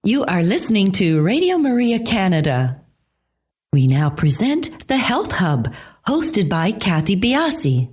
You are listening to Radio Maria Canada. We now present the Health Hub, hosted by Kathy Biasi.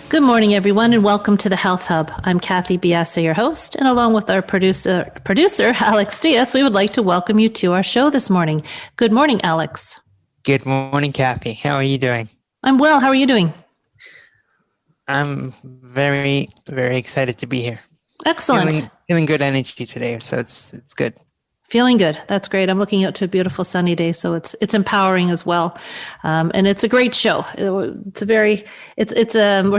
Good morning, everyone, and welcome to the Health Hub. I'm Kathy Biasi, your host, and along with our producer Alex Diaz, we would like to welcome you to our show this morning. Good morning, Alex. Good morning, Kathy. How are you doing? I'm well. How are you doing? I'm very, very excited to be here. Excellent. Feeling good energy today, so it's good. Feeling good. That's great. I'm looking out to a beautiful sunny day, so it's empowering as well, and it's a great show. We're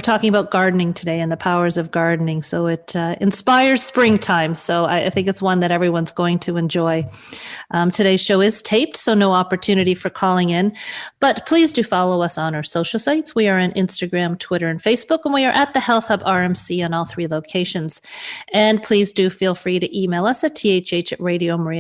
talking about gardening today and the powers of gardening. So it inspires springtime. So I think it's one that everyone's going to enjoy. Today's show is taped, so no opportunity for calling in, but please do follow us on our social sites. We are on Instagram, Twitter, and Facebook, and we are at the Health Hub RMC on all three locations. And please do feel free to email us at thh@radiomaria.ca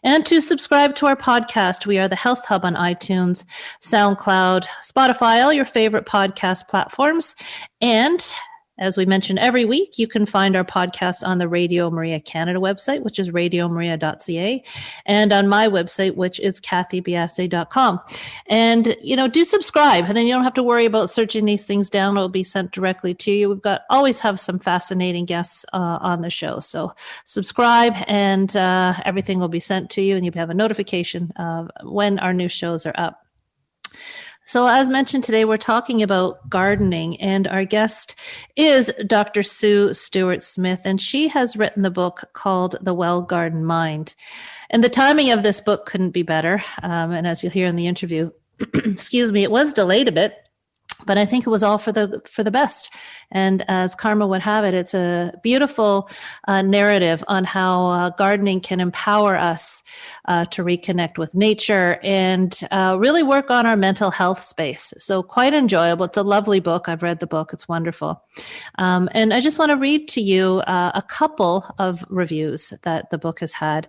and to subscribe to our podcast. We are the Health Hub on iTunes, SoundCloud, Spotify, all your favorite podcast platforms. And as we mention every week, you can find our podcast on the Radio Maria Canada website, which is radiomaria.ca, and on my website, which is kathybiasi.com. And, do subscribe, and then you don't have to worry about searching these things down. It'll be sent directly to you. Always have some fascinating guests on the show. So subscribe, and everything will be sent to you, and you have a notification when our new shows are up. So as mentioned today, we're talking about gardening, and our guest is Dr. Sue Stuart-Smith, and she has written the book called The Well-Gardened Mind. And the timing of this book couldn't be better. And as you'll hear in the interview, excuse me, it was delayed a bit, but I think it was all for the best. And as karma would have it, it's a beautiful narrative on how gardening can empower us to reconnect with nature and really work on our mental health space. So quite enjoyable. It's a lovely book. I've read the book. It's wonderful. And I just want to read to you a couple of reviews that the book has had.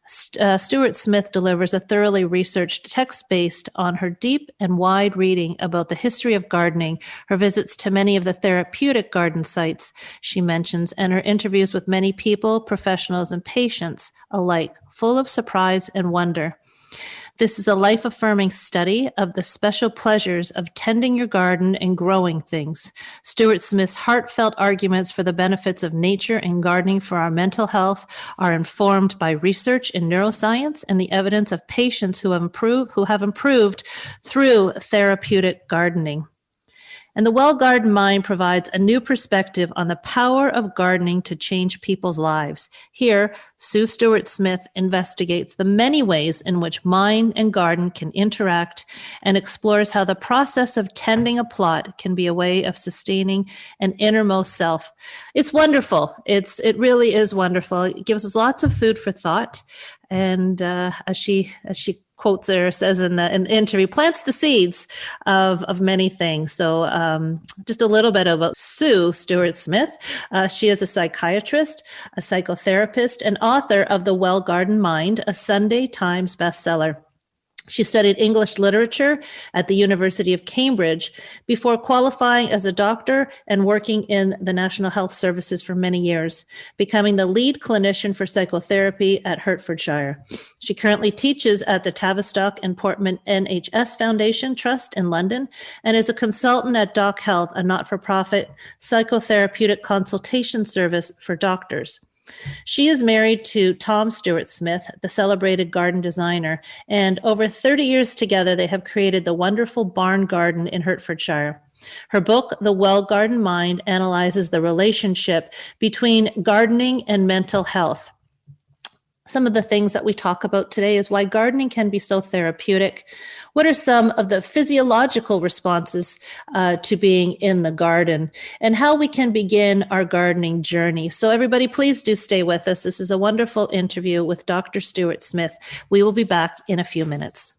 Stuart-Smith delivers a thoroughly researched text based on her deep and wide reading about the history of gardening, her visits to many of the therapeutic garden sites she mentions, and her interviews with many people, professionals, and patients alike, full of surprise and wonder. This is a life-affirming study of the special pleasures of tending your garden and growing things. Stuart-Smith's heartfelt arguments for the benefits of nature and gardening for our mental health are informed by research in neuroscience and the evidence of patients who have improved through therapeutic gardening. And The Well-Gardened Mind provides a new perspective on the power of gardening to change people's lives. Here, Sue Stuart-Smith investigates the many ways in which mind and garden can interact and explores how the process of tending a plot can be a way of sustaining an innermost self. It's wonderful. It really is wonderful. It gives us lots of food for thought. And as she quotes there, says in the interview, plants the seeds of many things. So just a little bit about Sue Stuart-Smith. She is a psychiatrist, a psychotherapist, and author of The Well-Gardened Mind, a Sunday Times Bestseller. She studied English literature at the University of Cambridge before qualifying as a doctor and working in the National Health Services for many years, becoming the lead clinician for psychotherapy at Hertfordshire. She currently teaches at the Tavistock and Portman NHS Foundation Trust in London and is a consultant at DocHealth, a not-for-profit psychotherapeutic consultation service for doctors. She is married to Tom Stuart-Smith, the celebrated garden designer, and over 30 years together, they have created the wonderful barn garden in Hertfordshire. Her book, The Well-Gardened Mind, analyzes the relationship between gardening and mental health. some of the things that we talk about today is why gardening can be so therapeutic. What are some of the physiological responses to being in the garden, and how we can begin our gardening journey? So everybody, please do stay with us. This is a wonderful interview with Dr. Stuart-Smith. We will be back in a few minutes.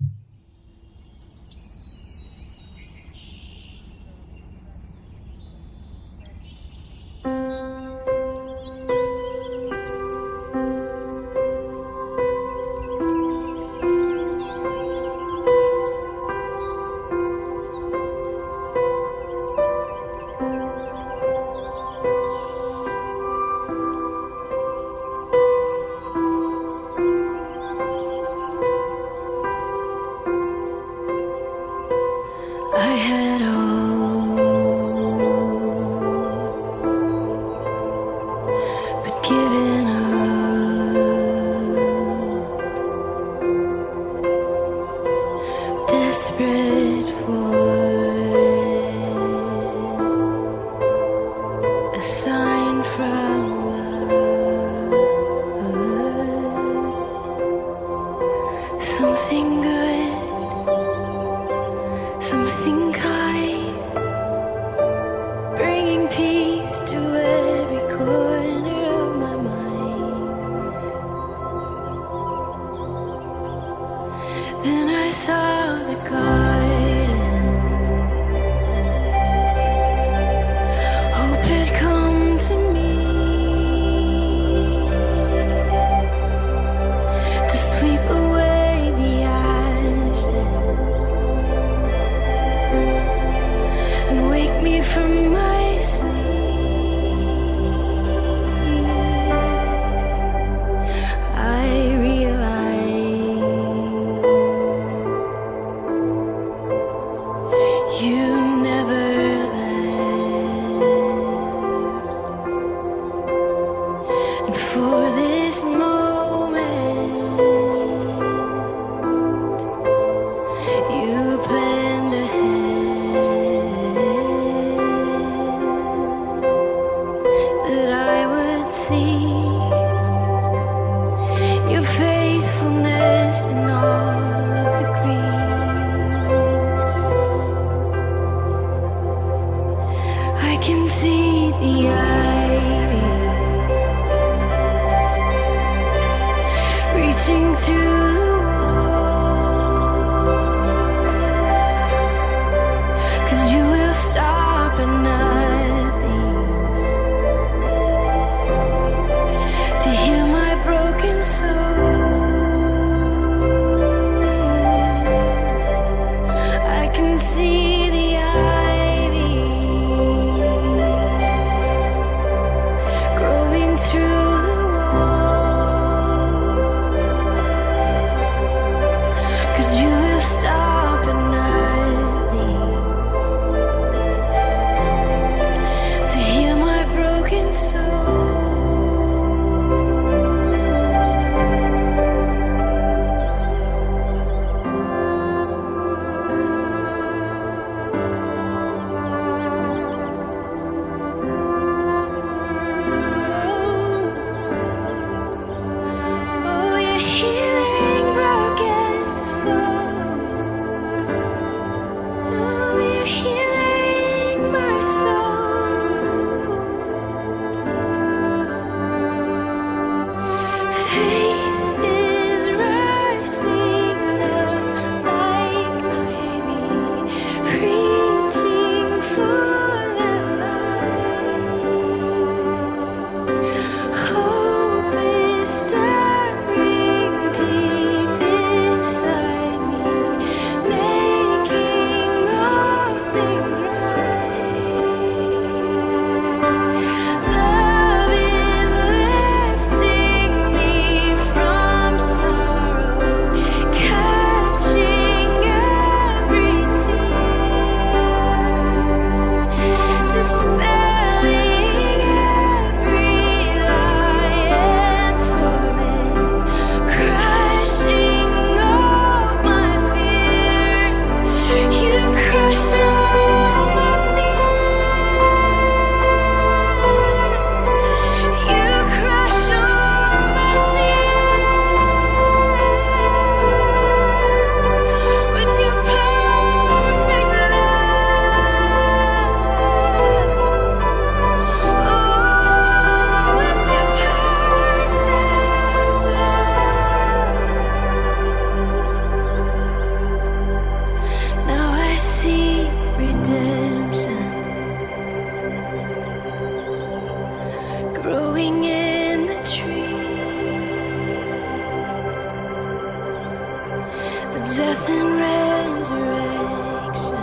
death and resurrection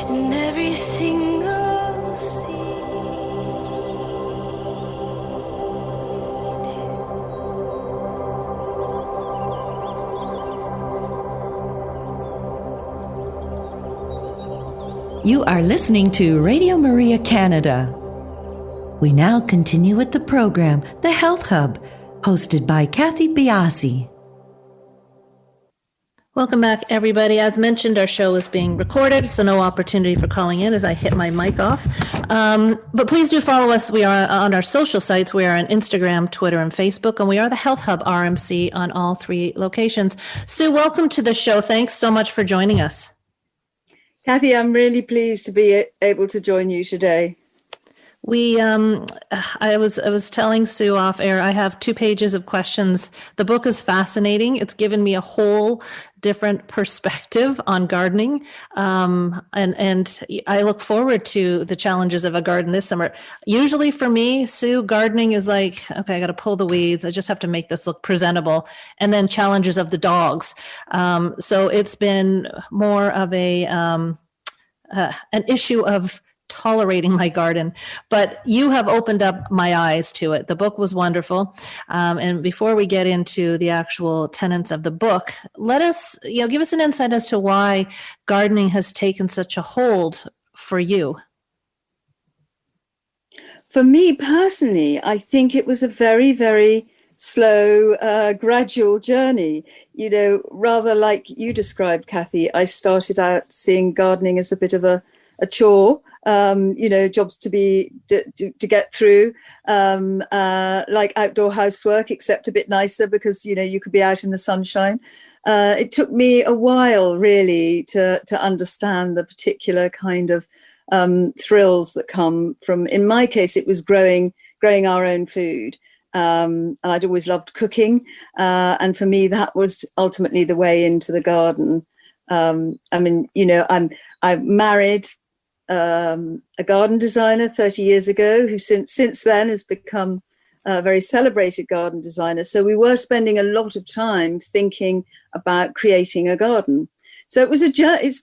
in every single seed. You are listening to Radio Maria Canada. We now continue with the program, The Health Hub, hosted by Kathy Biasi. Welcome back, everybody. As mentioned, our show is being recorded, so no opportunity for calling in as I hit my mic off. But please do follow us. We are on our social sites. We are on Instagram, Twitter, and Facebook, and we are the Health Hub RMC on all 3 locations. Sue, welcome to the show. Thanks so much for joining us. Kathy, I'm really pleased to be able to join you today. I was telling Sue off air, I have 2 pages of questions. The book is fascinating. It's given me a whole different perspective on gardening. And I look forward to the challenges of a garden this summer. Usually for me, Sue, gardening is like, okay, I got to pull the weeds. I just have to make this look presentable. And then challenges of the dogs. So it's been more of an issue of tolerating my garden, but you have opened up my eyes to it. The book was wonderful. And before we get into the actual tenets of the book, let us, give us an insight as to why gardening has taken such a hold for you. For me personally, I think it was a very, very slow, gradual journey. Rather like you described, Kathy, I started out seeing gardening as a bit of a chore, jobs to get through, like outdoor housework, except a bit nicer because, you could be out in the sunshine. It took me a while really to understand the particular kind of thrills that come from, in my case, it was growing our own food. And I'd always loved cooking. And for me, that was ultimately the way into the garden. I'm married a garden designer 30 years ago who since then has become a very celebrated garden designer. So we were spending a lot of time thinking about creating a garden. So it's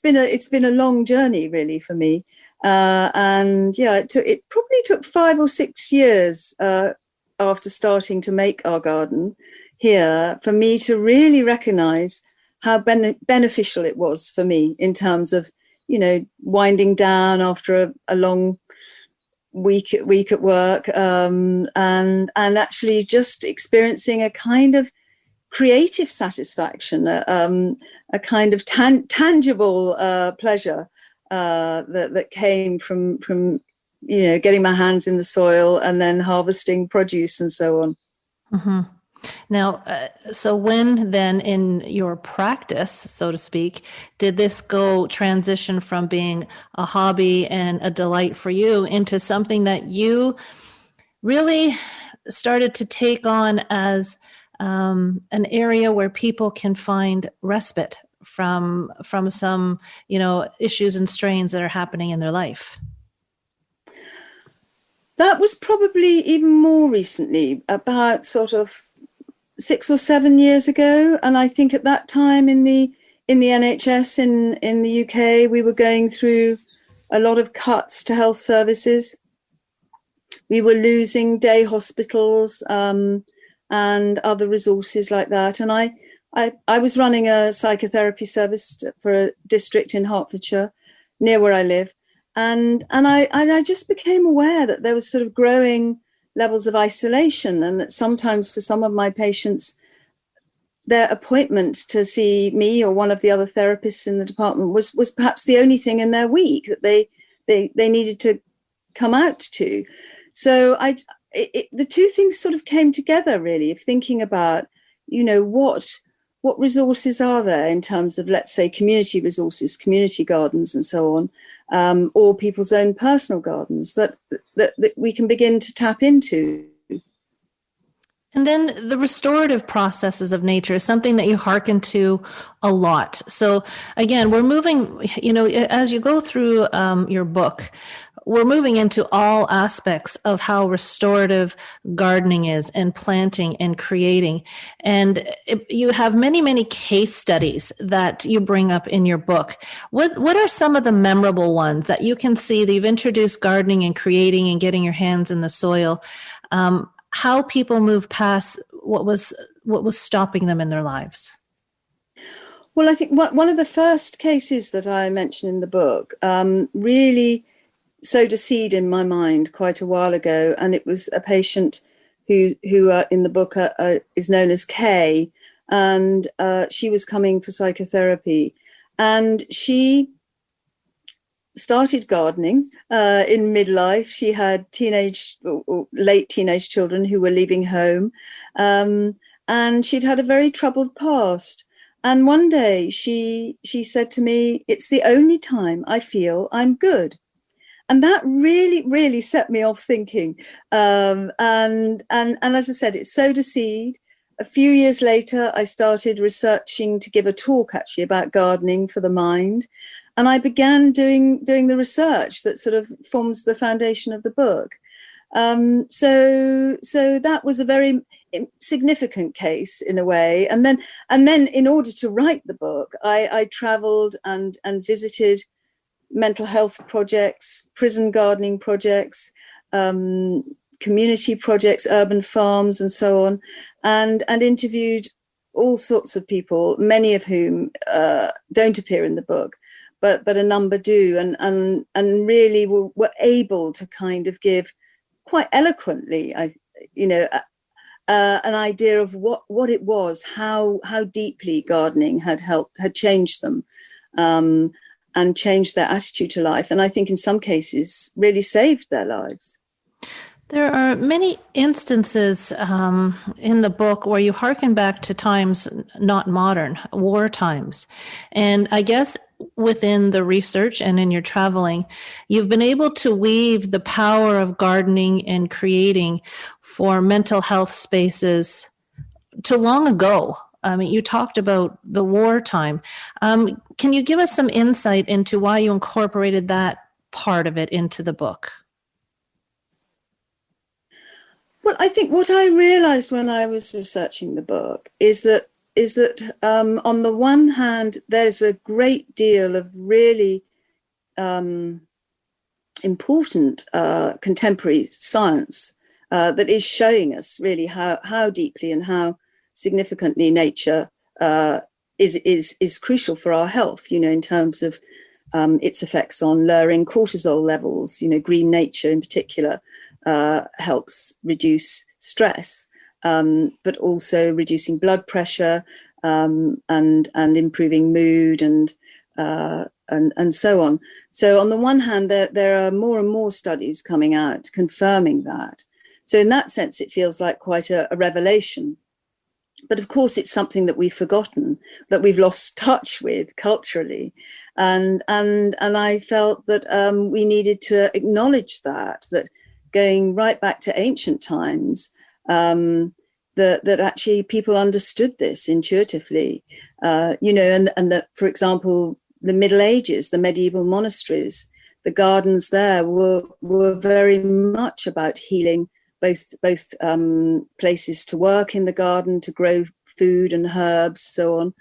been a long journey really for me. It probably took 5 or 6 years after starting to make our garden here for me to really recognize how beneficial it was for me in terms of winding down after a long week at work, and actually just experiencing a kind of creative satisfaction, a kind of tangible pleasure that came from getting my hands in the soil and then harvesting produce and so on. Mm-hmm. Now, so when then in your practice, so to speak, did this transition from being a hobby and a delight for you into something that you really started to take on as an area where people can find respite from some, issues and strains that are happening in their life? That was probably even more recently, about sort of 6 or 7 years ago. And I think at that time in the NHS in the UK, we were going through a lot of cuts to health services. We were losing day hospitals and other resources like that. And I was running a psychotherapy service for a district in Hertfordshire, near where I live. And I just became aware that there was sort of growing levels of isolation, and that sometimes for some of my patients, their appointment to see me or one of the other therapists in the department was perhaps the only thing in their week that they needed to come out to. So the two things sort of came together really, of thinking about, what resources are there in terms of, let's say, community resources, community gardens and so on, or people's own personal gardens that we can begin to tap into. And then the restorative processes of nature is something that you hearken to a lot. So again, we're moving, as you go through your book, we're moving into all aspects of how restorative gardening is, and planting and creating. And you have many, many case studies that you bring up in your book. What are some of the memorable ones that you can see that you've introduced gardening and creating and getting your hands in the soil? How people move past what was stopping them in their lives? Well, I think one of the first cases that I mentioned in the book really sowed a seed in my mind quite a while ago, and it was a patient who in the book is known as Kay, and she was coming for psychotherapy, and she started gardening in midlife. She had teenage or late teenage children who were leaving home, and she'd had a very troubled past. And one day she said to me, "It's the only time I feel I'm good." And that really, really set me off thinking. And as I said, it sowed a seed. A few years later, I started researching to give a talk actually about gardening for the mind. And I began doing the research that sort of forms the foundation of the book. So that was a very significant case in a way. And then in order to write the book, I traveled and visited mental health projects, prison gardening projects, community projects, urban farms, and so on, and interviewed all sorts of people, many of whom don't appear in the book, but a number do, and really were able to kind of give quite eloquently, an idea of what it was, how deeply gardening had changed them. And changed their attitude to life. And I think in some cases really saved their lives. There are many instances in the book where you hearken back to times not modern, war times. And I guess within the research and in your traveling, you've been able to weave the power of gardening and creating for mental health spaces to long ago. I mean, you talked about the wartime. Can you give us some insight into why you incorporated that part of it into the book? Well, I think what I realized when I was researching the book is that on the one hand, there's a great deal of really important contemporary science that is showing us really how deeply and how significantly nature is crucial for our health, in terms of its effects on lowering cortisol levels. Green nature in particular helps reduce stress, but also reducing blood pressure and improving mood and so on. So on the one hand, there are more and more studies coming out confirming that. So in that sense, it feels like quite a revelation. But of course, it's something that we've forgotten, that we've lost touch with culturally. And I felt that we needed to acknowledge that going right back to ancient times, that actually people understood this intuitively, and that, for example, the Middle Ages, the medieval monasteries, the gardens there were very much about healing, both places to work in the garden, to grow food and herbs, so on,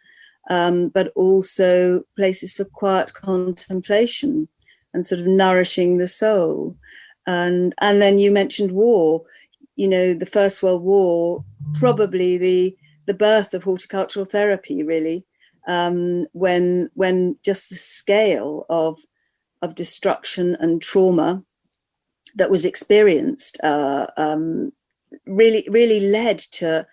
but also places for quiet contemplation and sort of nourishing the soul. And then you mentioned war. The First World War, probably the birth of horticultural therapy, really, when just the scale of destruction and trauma that was experienced really led to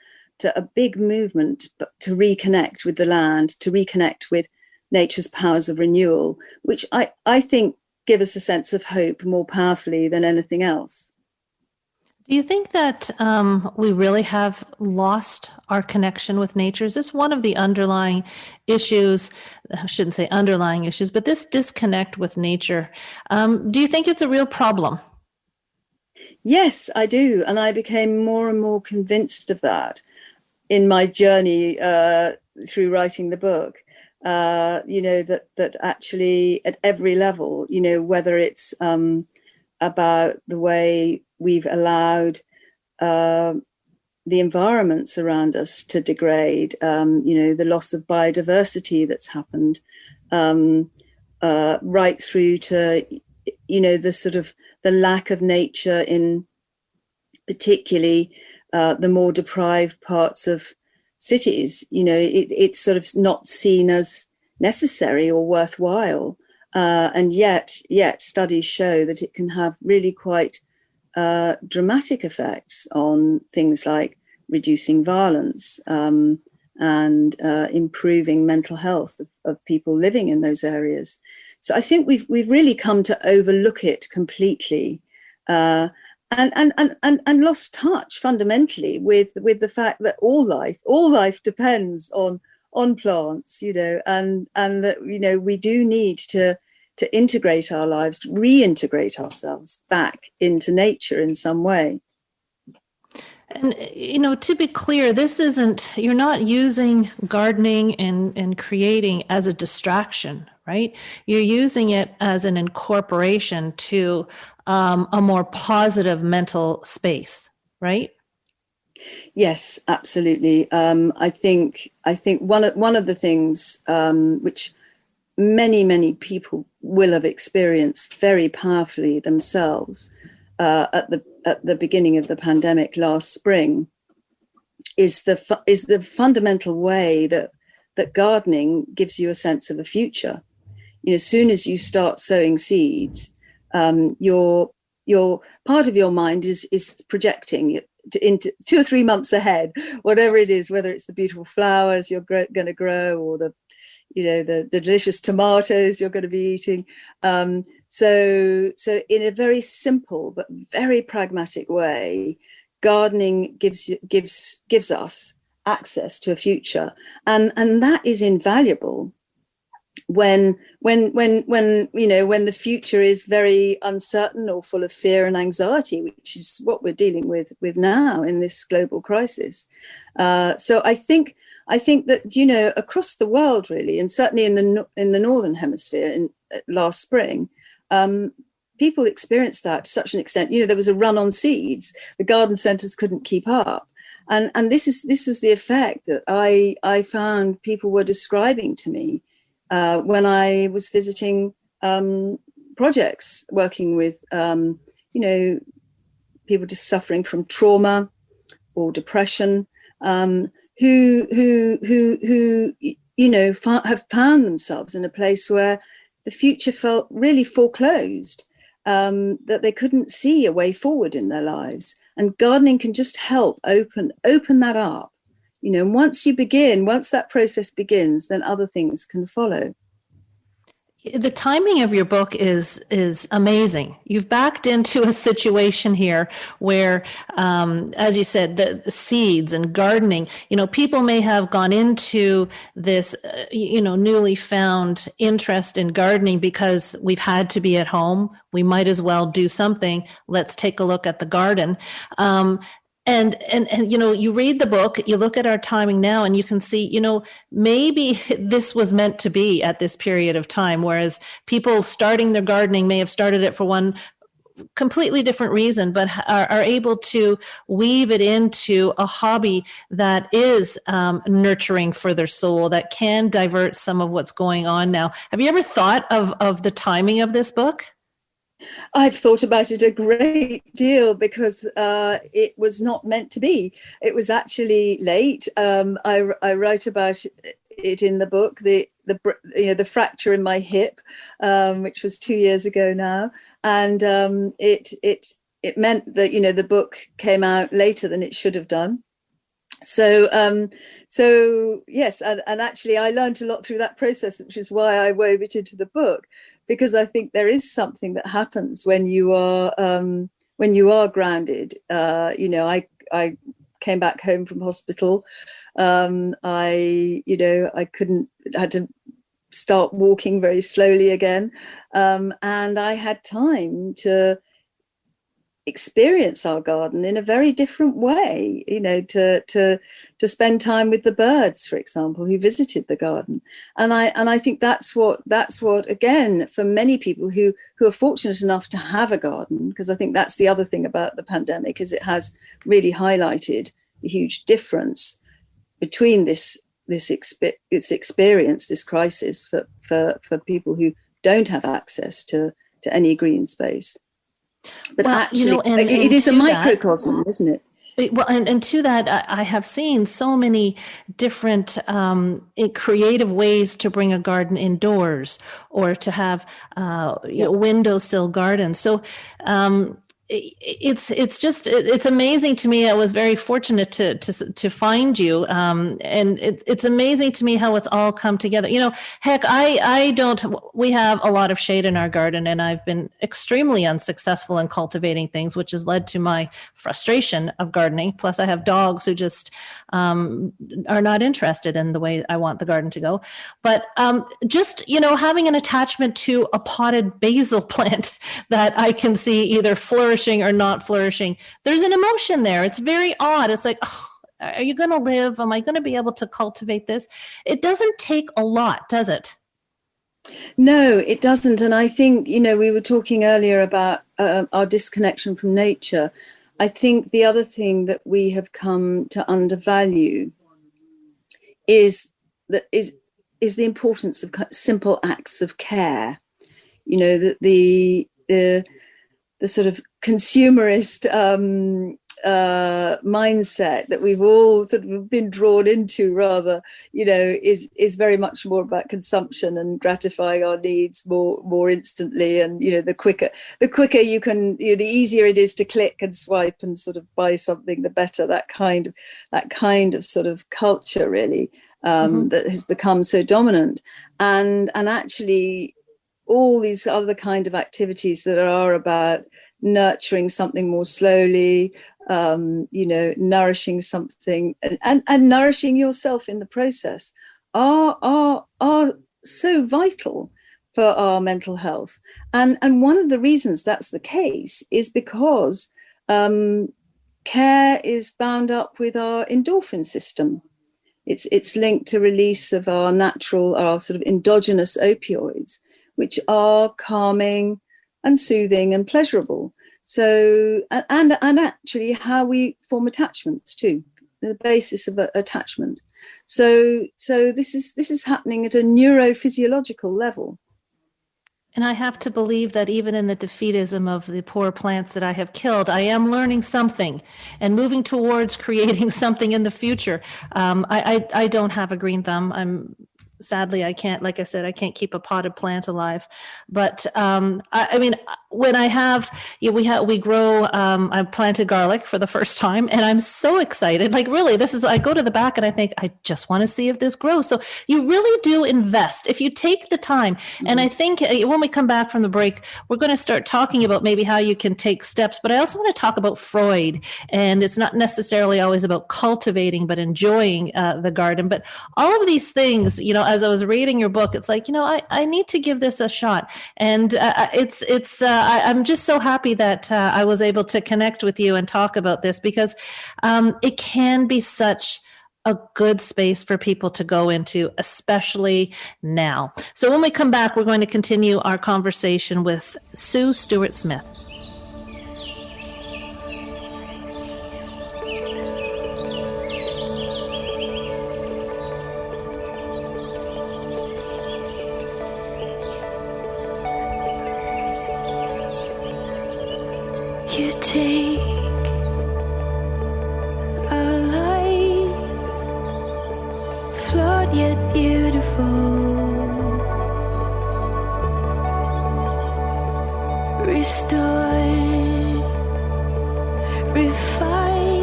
a big movement to reconnect with the land, to reconnect with nature's powers of renewal, which I think give us a sense of hope more powerfully than anything else. Do you think that we really have lost our connection with nature? Is this one of the underlying issues? I shouldn't say underlying issues, but this disconnect with nature. Do you think it's a real problem? Yes, I do. And I became more and more convinced of that in my journey through writing the book. That actually at every level, whether it's about the way we've allowed the environments around us to degrade, the loss of biodiversity that's happened, right through to, the sort of the lack of nature in particularly the more deprived parts of cities. It's sort of not seen as necessary or worthwhile. And yet studies show that it can have really quite dramatic effects on things like reducing violence and improving mental health of people living in those areas. So I think we've really come to overlook it completely, and lost touch fundamentally with the fact that all life depends on plants, and that we do need to integrate our lives, reintegrate ourselves back into nature in some way. And, to be clear, you're not using gardening and creating as a distraction, right? You're using it as an incorporation to a more positive mental space, right? Yes, absolutely. I think one of the things which many people will have experienced very powerfully themselves at the beginning of the pandemic last spring is the fundamental way that gardening gives you a sense of a future. As soon as you start sowing seeds, your part of your mind is projecting into 2 or 3 months ahead, whatever it is, whether it's the beautiful flowers you're going to grow or the delicious tomatoes you're going to be eating. So in a very simple but very pragmatic way, gardening gives us access to a future, and that is invaluable when the future is very uncertain or full of fear and anxiety, which is what we're dealing with now in this global crisis. So I think that across the world, really, and certainly in the northern hemisphere last spring, people experienced that to such an extent. There was a run on seeds; the garden centres couldn't keep up, and this was the effect that I found people were describing to me when I was visiting projects, working with people just suffering from trauma or depression. Who have found themselves in a place where the future felt really foreclosed, that they couldn't see a way forward in their lives, and gardening can just help open that up. Once that process begins, then other things can follow. The timing of your book is amazing. You've backed into a situation here where, as you said, the seeds and gardening, people may have gone into this, newly found interest in gardening because we've had to be at home. We might as well do something. Let's take a look at the garden. And you read the book, you look at our timing now, and you can see, maybe this was meant to be at this period of time, whereas people starting their gardening may have started it for one completely different reason, but are able to weave it into a hobby that is nurturing for their soul, that can divert some of what's going on now. Have you ever thought of the timing of this book? I've thought about it a great deal because it was not meant to be. It was actually late. I write about it in the book, the fracture in my hip, which was 2 years ago now, and it meant that the book came out later than it should have done. So yes, and actually I learned a lot through that process, which is why I wove it into the book. Because I think there is something that happens when you are grounded. I came back home from hospital. I had to start walking very slowly again, and I had time to experience our garden in a very different way, to spend time with the birds, for example, who visited the garden. And I think that's what again, for many people who are fortunate enough to have a garden, because I think that's the other thing about the pandemic, is it has really highlighted the huge difference between this experience, this crisis for people who don't have access to any green space. But actually, it is a microcosm, isn't it? Well, and to that, I have seen so many different creative ways to bring a garden indoors, or to have windowsill gardens. So it's amazing to me. I was very fortunate to find you, and it's amazing to me how it's all come together. Heck, we have a lot of shade in our garden, and I've been extremely unsuccessful in cultivating things, which has led to my frustration of gardening. Plus, I have dogs who just are not interested in the way I want the garden to go. But having an attachment to a potted basil plant that I can see either flourishing or not flourishing, there's an emotion there. It's very odd. It's like, oh, are you going to live? Am I going to be able to cultivate this? It doesn't take a lot, does it? No, it doesn't. And I think, we were talking earlier about our disconnection from nature. I think the other thing that we have come to undervalue is the importance of simple acts of care. The sort of consumerist mindset that we've all sort of been drawn into, rather, is very much more about consumption and gratifying our needs more instantly. And the quicker you can, the easier it is to click and swipe and sort of buy something, the better. That kind of sort of culture, really, that has become so dominant. And actually, all these other kind of activities that are about nurturing something more slowly, nourishing something and nourishing yourself in the process are so vital for our mental health. And one of the reasons that's the case is because care is bound up with our endorphin system. It's linked to release of our sort of endogenous opioids, which are calming and soothing and pleasurable. So, and actually how we form attachments too, the basis of attachment. So this is happening at a neurophysiological level. And I have to believe that even in the defeatism of the poor plants that I have killed, I am learning something and moving towards creating something in the future. I don't have a green thumb. Sadly, I can't, like I said, I can't keep a potted plant alive. But I mean, when I have, we grow, I planted garlic for the first time, and I'm so excited. Like, really, I go to the back and I think, I just want to see if this grows. So you really do invest if you take the time. Mm-hmm. And I think when we come back from the break, we're going to start talking about maybe how you can take steps. But I also want to talk about Freud. And it's not necessarily always about cultivating, but enjoying the garden. But all of these things, as I was reading your book, it's like, I need to give this a shot. And I'm just so happy that I was able to connect with you and talk about this, because it can be such a good space for people to go into, especially now. So when we come back, we're going to continue our conversation with Sue Stuart-Smith. You take our lives, flawed yet beautiful, restore, refine,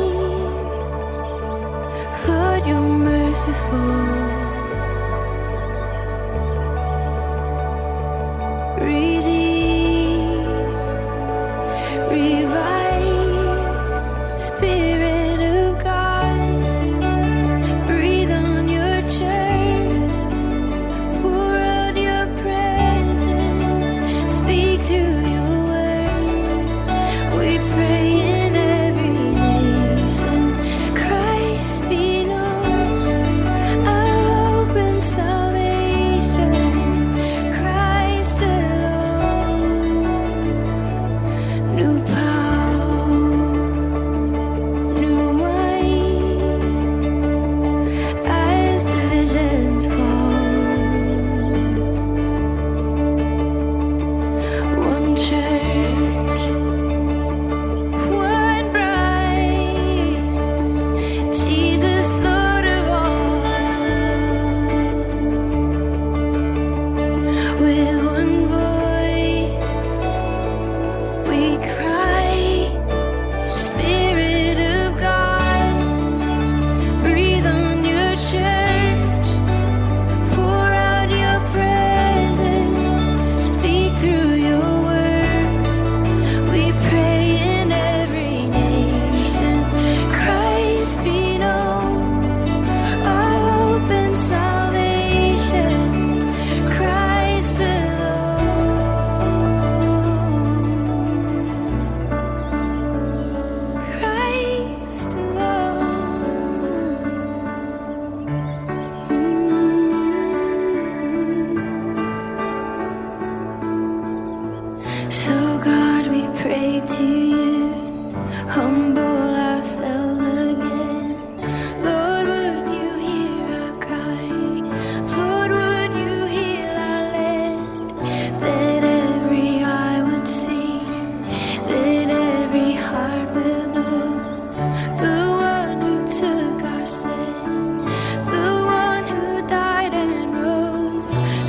Lord, you're merciful. Spirit of God, breathe on your church, pour out your presence, speak through your word. We pray.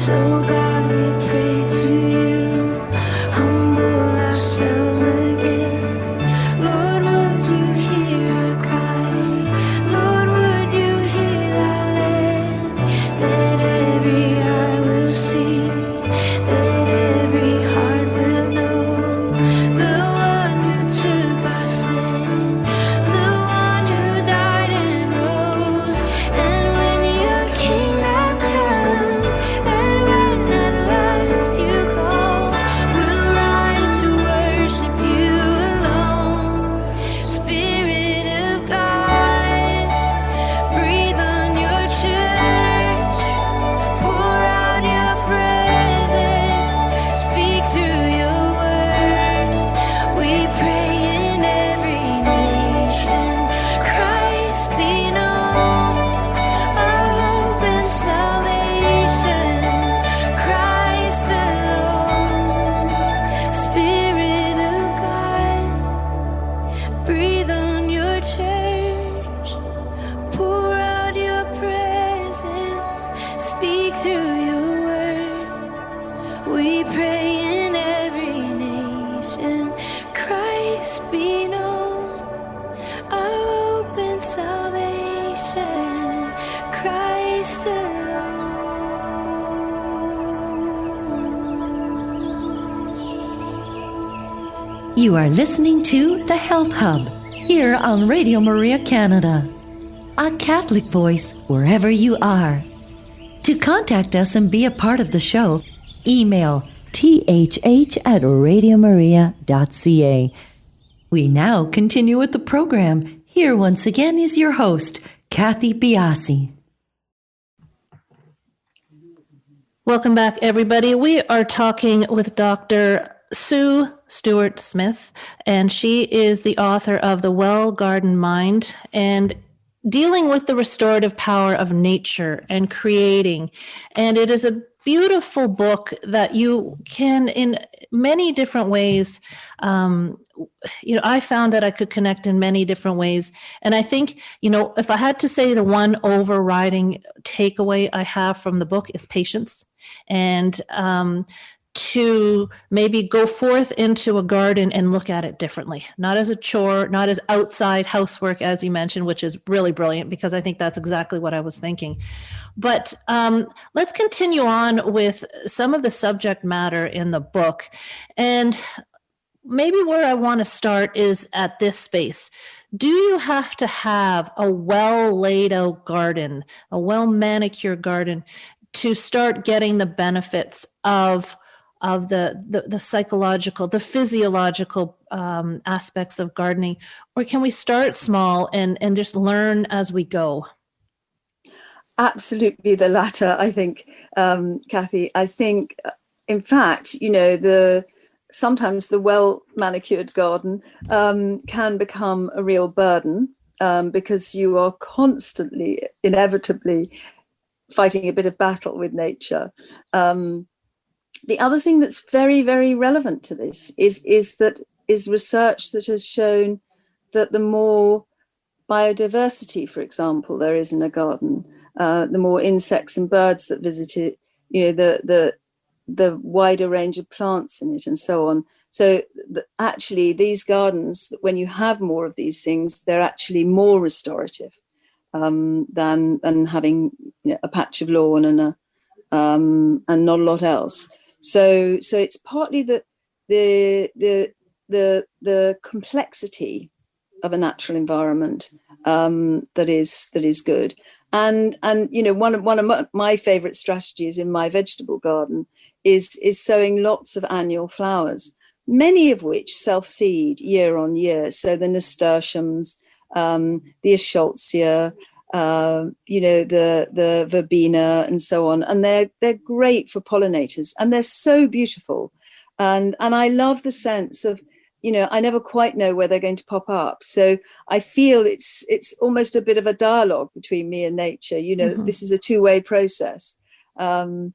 So God, we pray to you, humble ourselves again. Lord, would you hear our cry? Lord, would you heal our land? That every eye will see, that every heart will know the one who took our sin, the one who died and rose. And when your kingdom comes, and when at last you call, we'll rise to worship you alone. Spirit of God, breathe on your church, pour out your presence, speak through your word. We pray in every nation, Christ be known, our hope and salvation, Christ alone. Spirit of God, breathe on your church, pour out your presence, speak through your word. We pray in every nation, Christ be known, our hope and salvation, Christ alone. You are listening to The Health Hub here on Radio Maria Canada, a Catholic voice wherever you are. To contact us and be a part of the show, email thh@radiomaria.ca. We now continue with the program. Here once again is your host, Kathy Biasi. Welcome back, everybody. We are talking with Dr. Sue Stuart-Smith, and she is the author of The Well-Gardened Mind and dealing with the restorative power of nature and creating. And it is a beautiful book that you can, in many different ways, I found that I could connect in many different ways. And I think, if I had to say the one overriding takeaway I have from the book is patience, and to maybe go forth into a garden and look at it differently, not as a chore, not as outside housework, as you mentioned, which is really brilliant, because I think that's exactly what I was thinking. But let's continue on with some of the subject matter in the book. And maybe where I want to start is at this space. Do you have to have a well laid out garden, a well manicured garden, to start getting the benefits of the psychological, the physiological aspects of gardening? Or can we start small and just learn as we go? Absolutely the latter, I think, Kathy. I think, in fact, sometimes the well-manicured garden can become a real burden because you are constantly, inevitably fighting a bit of battle with nature. The other thing that's very, very relevant to this is research that has shown that the more biodiversity, for example, there is in a garden, the more insects and birds that visit it, the wider range of plants in it, and so on. So actually, these gardens, when you have more of these things, they're actually more restorative than having a patch of lawn and not a lot else. So it's partly the complexity of a natural environment that is good. And one of my favorite strategies in my vegetable garden is sowing lots of annual flowers, many of which self-seed year on year. So the nasturtiums, the eschscholtzia, the verbena, and so on. And they're great for pollinators, and they're so beautiful. And I love the sense of, I never quite know where they're going to pop up. So I feel it's almost a bit of a dialogue between me and nature. Mm-hmm. This is a two-way process. And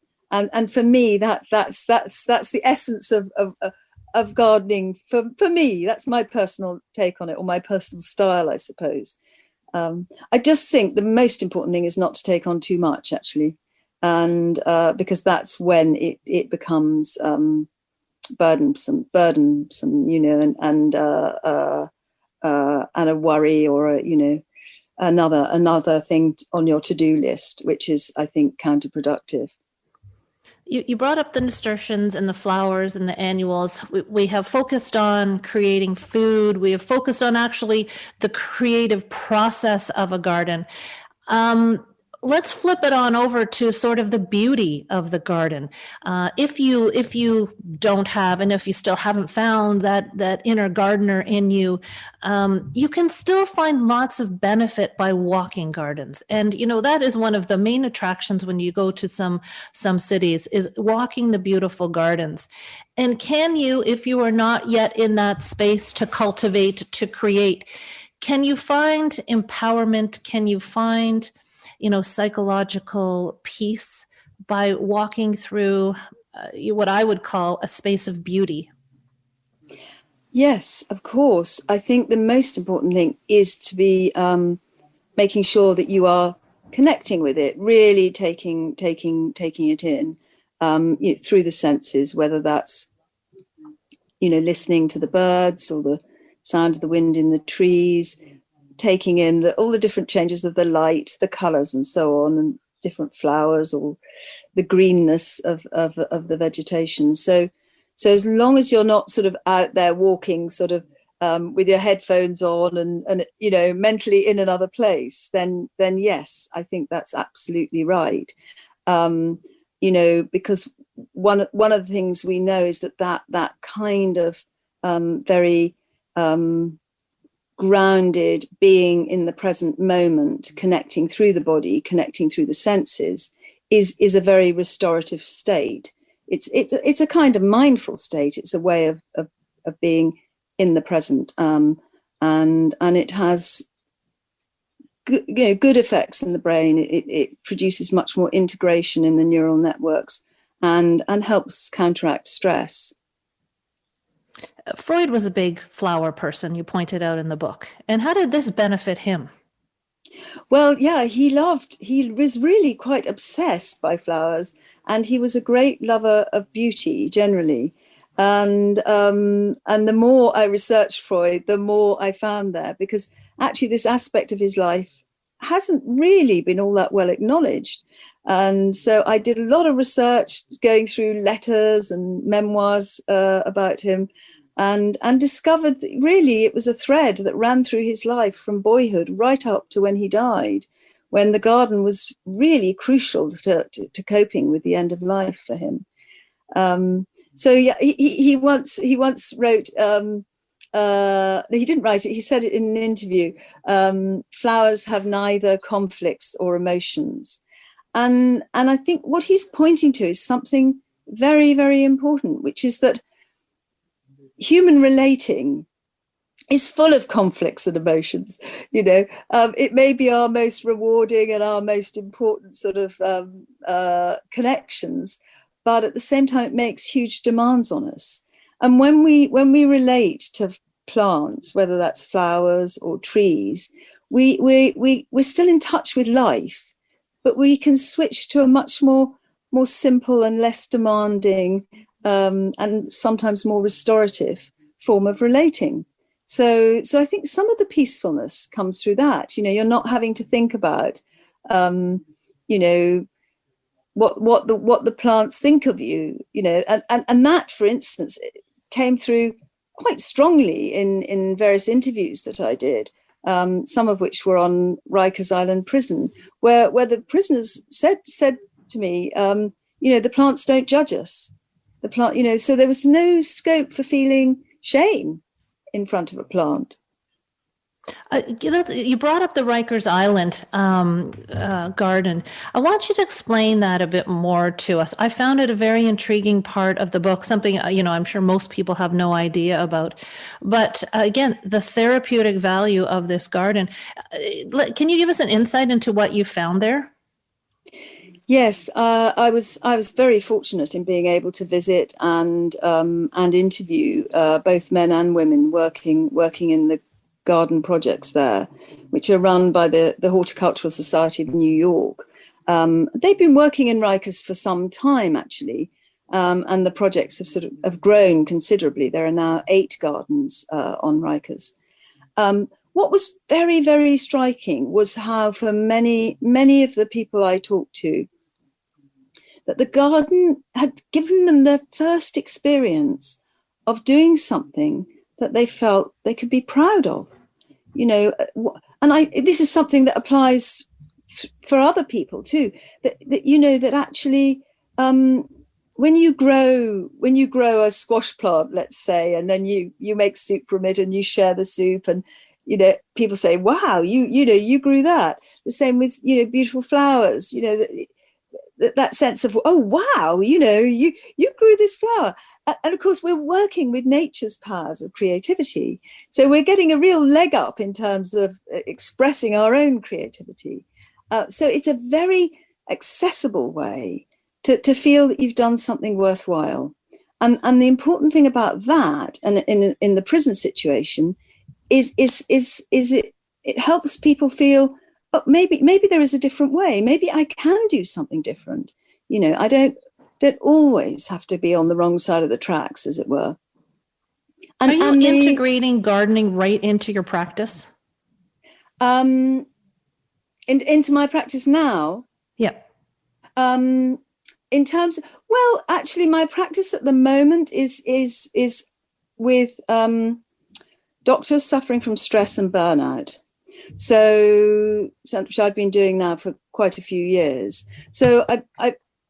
for me, that's the essence of gardening. For me, that's my personal take on it, or my personal style, I suppose. I just think the most important thing is not to take on too much, actually. and because that's when it becomes burdensome, and a worry, or another thing on your to-do list, which is, I think, counterproductive. You brought up the nasturtiums and the flowers and the annuals. We have focused on creating food. We have focused on actually the creative process of a garden. Let's flip it on over to sort of the beauty of the garden. If you don't have, and if you still haven't found that inner gardener in you, you can still find lots of benefit by walking gardens. And that is one of the main attractions when you go to some cities, is walking the beautiful gardens. And can you, if you are not yet in that space to cultivate, to create, can you find empowerment? Can you find psychological peace by walking through what I would call a space of beauty? Yes, of course. I think the most important thing is to be making sure that you are connecting with it, really taking it in through the senses, whether that's listening to the birds or the sound of the wind in the trees, taking in all the different changes of the light, the colors and so on, and different flowers, or the greenness of the vegetation. So as long as you're not sort of out there walking sort of with your headphones on and mentally in another place, then yes, I think that's absolutely right. Because one of the things we know is that kind of very grounded, being in the present moment, connecting through the body, connecting through the senses, is a very restorative state. It's a kind of mindful state. It's a way of being in the present, and it has good effects in the brain. It produces much more integration in the neural networks, and helps counteract stress. Freud was a big flower person, you pointed out in the book. And how did this benefit him? Well, yeah, he was really quite obsessed by flowers, and he was a great lover of beauty generally. And the more I researched Freud, the more I found there, because actually this aspect of his life hasn't really been all that well acknowledged. And so I did a lot of research, going through letters and memoirs about him, and discovered that really it was a thread that ran through his life from boyhood right up to when he died, when the garden was really crucial to coping with the end of life for him. So yeah, he once wrote, he didn't write it, he said it in an interview, flowers have neither conflicts or emotions. And I think what he's pointing to is something very, very important, which is that human relating is full of conflicts and emotions. It may be our most rewarding and our most important sort of connections, but at the same time, it makes huge demands on us. And when we relate to plants, whether that's flowers or trees, we're still in touch with life, but we can switch to a much more simple and less demanding and sometimes more restorative form of relating. So I think some of the peacefulness comes through that. You're not having to think about, what the plants think of you. And that, for instance, came through quite strongly in various interviews that I did. Some of which were on Rikers Island prison, where the prisoners said to me, the plants don't judge us. The plant, so there was no scope for feeling shame in front of a plant. You brought up the Rikers Island garden. I want you to explain that a bit more to us. I found it a very intriguing part of the book, something, I'm sure most people have no idea about. But again, the therapeutic value of this garden. Can you give us an insight into what you found there? Yes, I was very fortunate in being able to visit and interview both men and women working in the garden projects there, which are run by the Horticultural Society of New York. They've been working in Rikers for some time, actually, and the projects have grown considerably. There are now 8 gardens on Rikers. What was very, very striking was how for many of the people I talked to, that the garden had given them their first experience of doing something that they felt they could be proud of. And this is something that applies for other people too, that actually when you grow a squash plant, let's say, and then you make soup from it and you share the soup, and people say, wow, you grew that. The same with beautiful flowers, that sense of, oh wow, you grew this flower. And of course we're working with nature's powers of creativity, so we're getting a real leg up in terms of expressing our own creativity. So it's a very accessible way to feel that you've done something worthwhile. And the important thing about that, and in the prison situation, is it helps people feel, oh, maybe there is a different way. Maybe I can do something different. I don't always have to be on the wrong side of the tracks, as it were. Are you integrating gardening right into your practice? Into my practice now? Yeah. In terms of, well, actually, my practice at the moment is with doctors suffering from stress and burnout. So which I've been doing now for quite a few years. So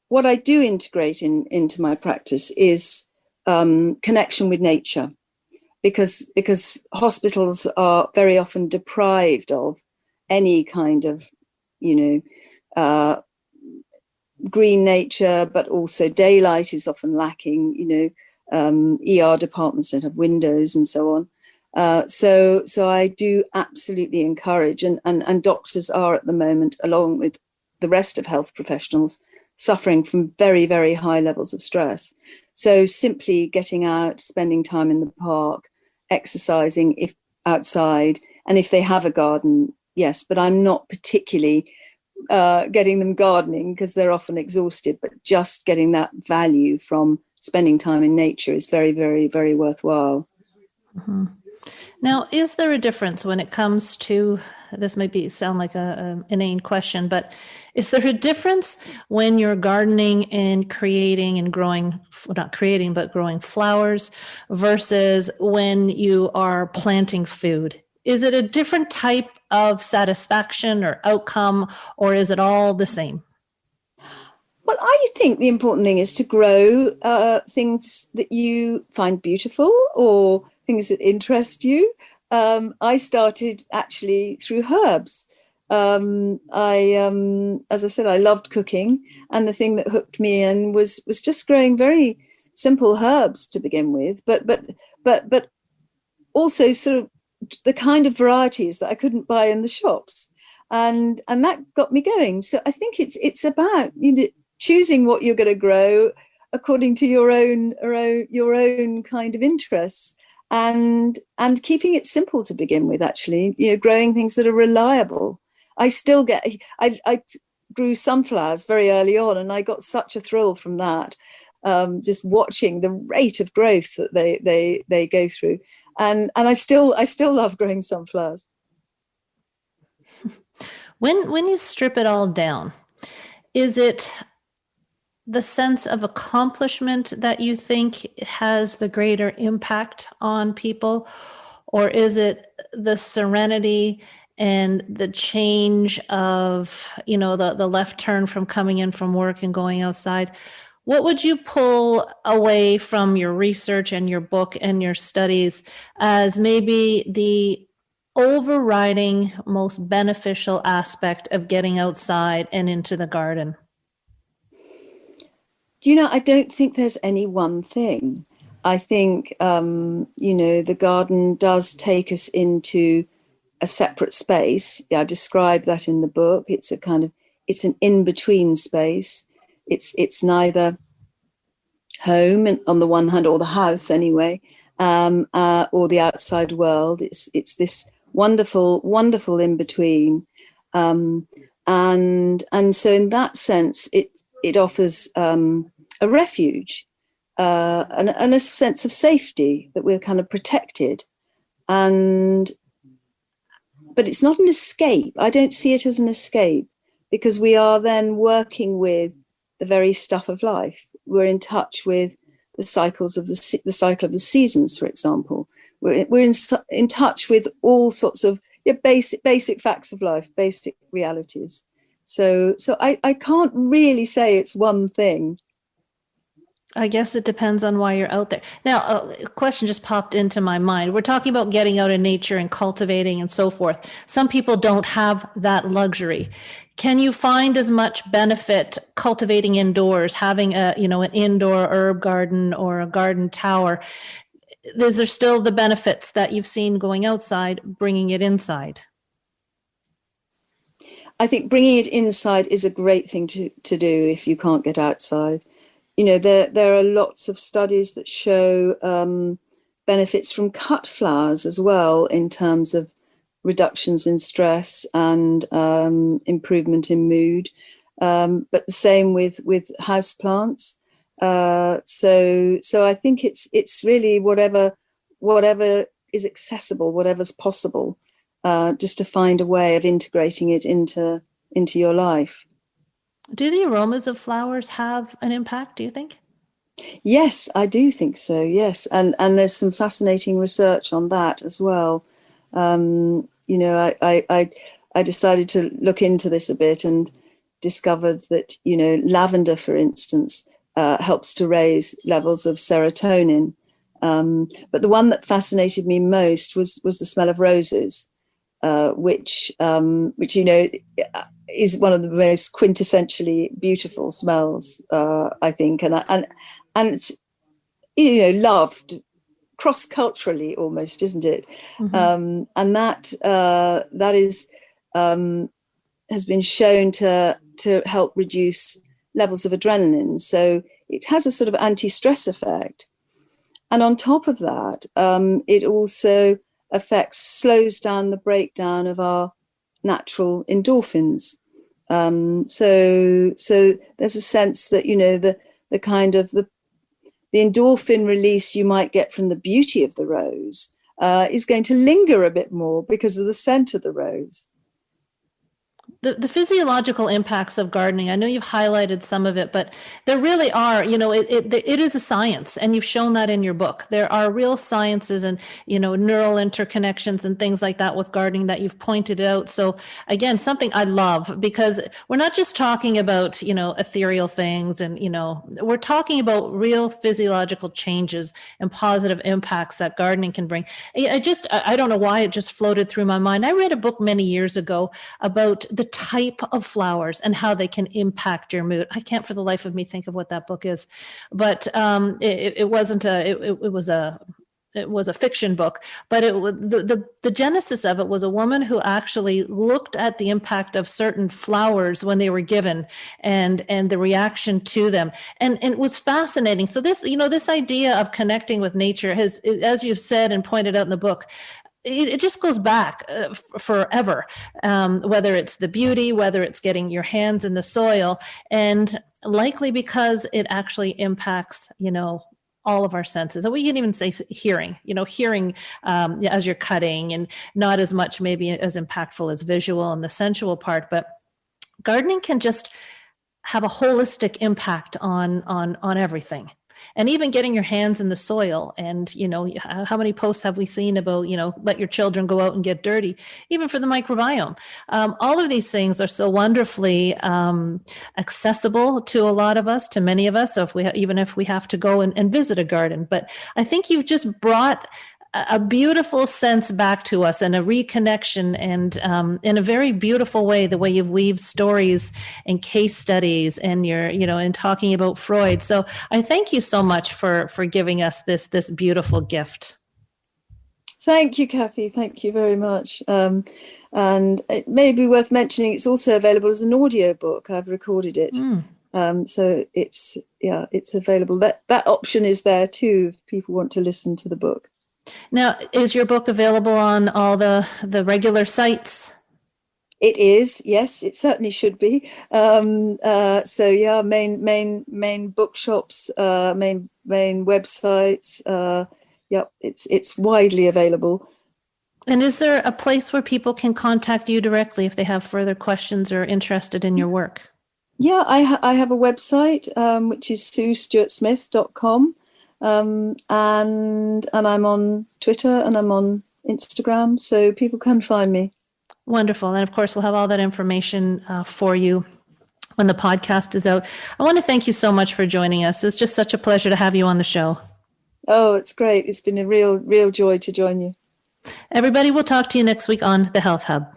what I do integrate into my practice is connection with nature, because hospitals are very often deprived of any kind of, green nature, but also daylight is often lacking. ER departments don't have windows and so on. So I do absolutely encourage, and doctors are at the moment, along with the rest of health professionals, suffering from very, very high levels of stress. So simply getting out, spending time in the park, exercising if outside, and if they have a garden, yes, but I'm not particularly getting them gardening because they're often exhausted, but just getting that value from spending time in nature is very, very, very worthwhile. Mm-hmm. Now, is there a difference when it comes to, this might sound like an inane question, but is there a difference when you're gardening and creating and growing, not creating, but growing flowers versus when you are planting food? Is it a different type of satisfaction or outcome, or is it all the same? Well, I think the important thing is to grow things that you find beautiful or things that interest you. I started actually through herbs. As I said, I loved cooking, and the thing that hooked me in was just growing very simple herbs to begin with, but also sort of the kind of varieties that I couldn't buy in the shops, and that got me going. So I think it's about choosing what you're going to grow according to your own kind of interests, and keeping it simple to begin with. Actually, growing things that are reliable. I grew sunflowers very early on, and I got such a thrill from that, just watching the rate of growth that they go through. And I still love growing sunflowers. When you strip it all down, is it the sense of accomplishment that you think has the greater impact on people, or is it the serenity and the change of, the left turn from coming in from work and going outside? What would you pull away from your research and your book and your studies as maybe the overriding, most beneficial aspect of getting outside and into the garden? I don't think there's any one thing. I think, the garden does take us into a separate space. I describe that in the book. It's an in-between space. It's neither home on the one hand, or the house anyway, or the outside world. It's this wonderful, wonderful in between. and so in that sense, it offers a refuge and a sense of safety, that we're kind of protected, but it's not an escape. I don't see it as an escape, because we are then working with the very stuff of life. We're in touch with the cycles of the cycle of the seasons, for example. We're in touch with all sorts of basic facts of life, basic realities. So I can't really say it's one thing. I guess it depends on why you're out there. Now, a question just popped into my mind. We're talking about getting out in nature and cultivating and so forth. Some people don't have that luxury. Can you find as much benefit cultivating indoors, having an indoor herb garden or a garden tower? Is there still the benefits that you've seen going outside, bringing it inside? I think bringing it inside is a great thing to do if you can't get outside. There are lots of studies that show benefits from cut flowers as well, in terms of reductions in stress and improvement in mood. But the same with houseplants. So I think it's really whatever is accessible, whatever's possible, just to find a way of integrating it into your life. Do the aromas of flowers have an impact, do you think? Yes, I do think so. Yes, and there's some fascinating research on that as well. I decided to look into this a bit and discovered that lavender, for instance, helps to raise levels of serotonin. But the one that fascinated me most was the smell of roses, which is one of the most quintessentially beautiful smells, I think, and it's loved cross-culturally almost, isn't it? Mm-hmm. And that is has been shown to help reduce levels of adrenaline, so it has a sort of anti-stress effect. And on top of that, it also slows down the breakdown of our natural endorphins. So there's a sense that, the kind of the endorphin release you might get from the beauty of the rose is going to linger a bit more because of the scent of the rose. The physiological impacts of gardening, I know you've highlighted some of it, but there really are, it is a science, and you've shown that in your book. There are real sciences and, neural interconnections and things like that with gardening that you've pointed out. So again, something I love, because we're not just talking about, ethereal things and, we're talking about real physiological changes and positive impacts that gardening can bring. I don't know why it just floated through my mind. I read a book many years ago about the type of flowers and how they can impact your mood. I can't for the life of me think of what that book is, but it was a fiction book, but it was the genesis of it was a woman who actually looked at the impact of certain flowers when they were given and the reaction to them. And it was fascinating. So this idea of connecting with nature has, as you've said and pointed out in the book, it just goes back forever, whether it's the beauty, whether it's getting your hands in the soil, and likely because it actually impacts, all of our senses. And we can even say hearing, as you're cutting, and not as much maybe as impactful as visual and the sensual part, but gardening can just have a holistic impact on everything. And even getting your hands in the soil. And, how many posts have we seen about, let your children go out and get dirty, even for the microbiome. All of these things are so wonderfully accessible to a lot of us, to many of us, even if we have to go and visit a garden. But I think you've just brought a beautiful sense back to us and a reconnection, and in a very beautiful way, the way you've weaved stories and case studies and you're, and talking about Freud. So I thank you so much for giving us this beautiful gift. Thank you, Kathy. Thank you very much. And it may be worth mentioning, it's also available as an audiobook. I've recorded it. So it's available. That option is there too, if people want to listen to the book. Now, is your book available on all the regular sites? It is, yes, it certainly should be. So yeah, main bookshops, main websites. Yep, it's widely available. And is there a place where people can contact you directly if they have further questions or interested in your work? Yeah, I have a website, which is suestuartsmith.com. And I'm on Twitter and I'm on Instagram, so people can find me. Wonderful. And of course, we'll have all that information for you when the podcast is out. I want to thank you so much for joining us. It's just such a pleasure to have you on the show. Oh, it's great. It's been a real joy to join you. Everybody, we'll talk to you next week on The Health Hub.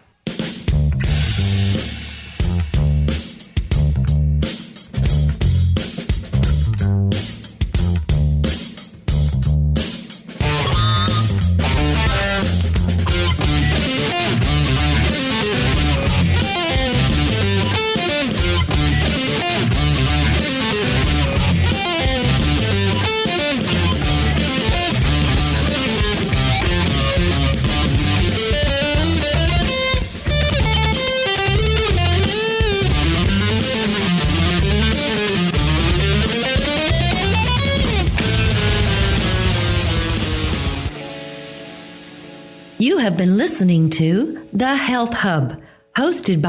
You have been listening to The Health Hub, hosted by